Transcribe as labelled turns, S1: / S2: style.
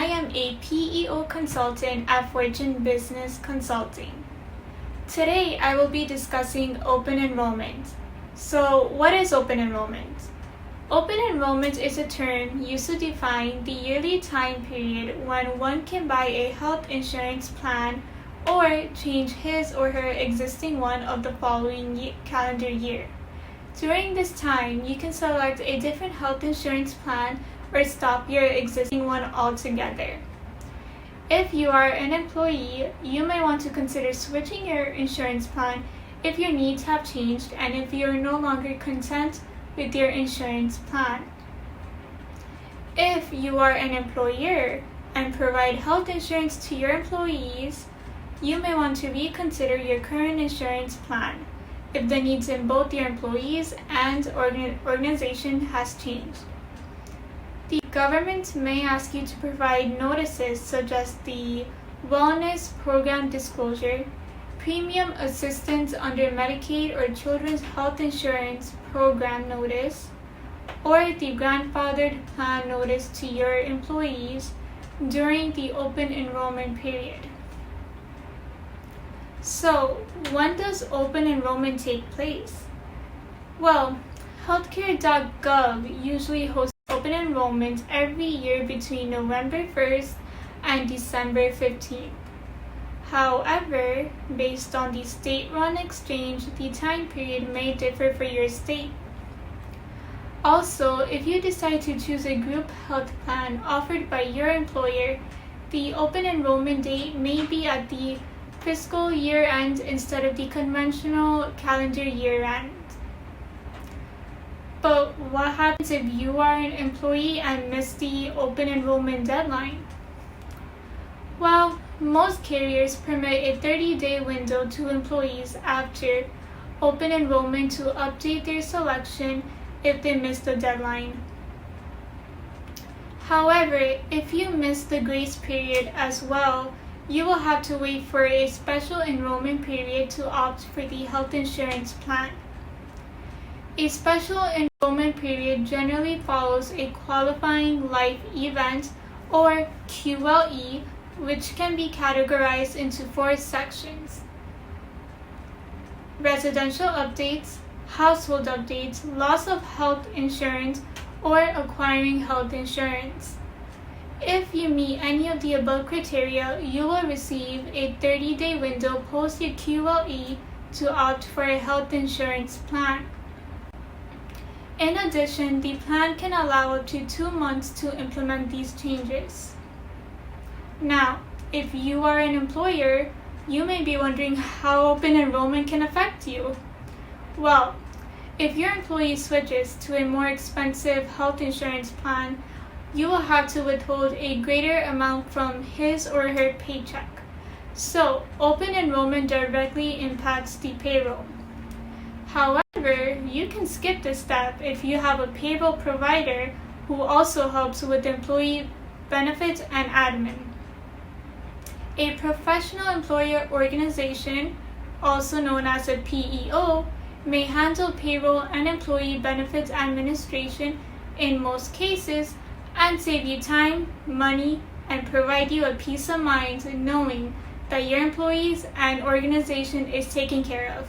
S1: I am a PEO consultant at Fortune Business Consulting. Today, I will be discussing open enrollment. So, what is open enrollment? Open enrollment is a term used to define the yearly time period when one can buy a health insurance plan or change his or her existing one of the following calendar year. During this time, you can select a different health insurance plan or stop your existing one altogether. If you are an employee, you may want to consider switching your insurance plan if your needs have changed and if you are no longer content with your insurance plan. If you are an employer and provide health insurance to your employees, you may want to reconsider your current insurance plan if the needs in both your employees and organization has changed. The government may ask you to provide notices such as the Wellness Program Disclosure, Premium Assistance under Medicaid or Children's Health Insurance Program Notice, or the Grandfathered Plan Notice to your employees during the open enrollment period. So, when does open enrollment take place? Well, healthcare.gov usually hosts open enrollment every year between November 1st and December 15th. However, based on the state-run exchange, the time period may differ for your state. Also, if you decide to choose a group health plan offered by your employer, the open enrollment date may be at the fiscal year end instead of the conventional calendar year end. But what happens if you are an employee and miss the open enrollment deadline? Well, most carriers permit a 30-day window to employees after open enrollment to update their selection if they miss the deadline. However, if you miss the grace period as well, you will have to wait for a special enrollment period to opt for the health insurance plan. A special enrollment period generally follows a qualifying life event or QLE, which can be categorized into 4 sections: residential updates, household updates, loss of health insurance, or acquiring health insurance. If you meet any of the above criteria, you will receive a 30-day window post your QLE to opt for a health insurance plan. In addition, the plan can allow up to 2 months to implement these changes. Now, if you are an employer, you may be wondering how open enrollment can affect you. Well, if your employee switches to a more expensive health insurance plan, you will have to withhold a greater amount from his or her paycheck. So, open enrollment directly impacts the payroll. However, you can skip this step if you have a payroll provider who also helps with employee benefits and admin. A professional employer organization, also known as a PEO, may handle payroll and employee benefits administration in most cases and save you time, money, and provide you a peace of mind knowing that your employees and organization is taken care of.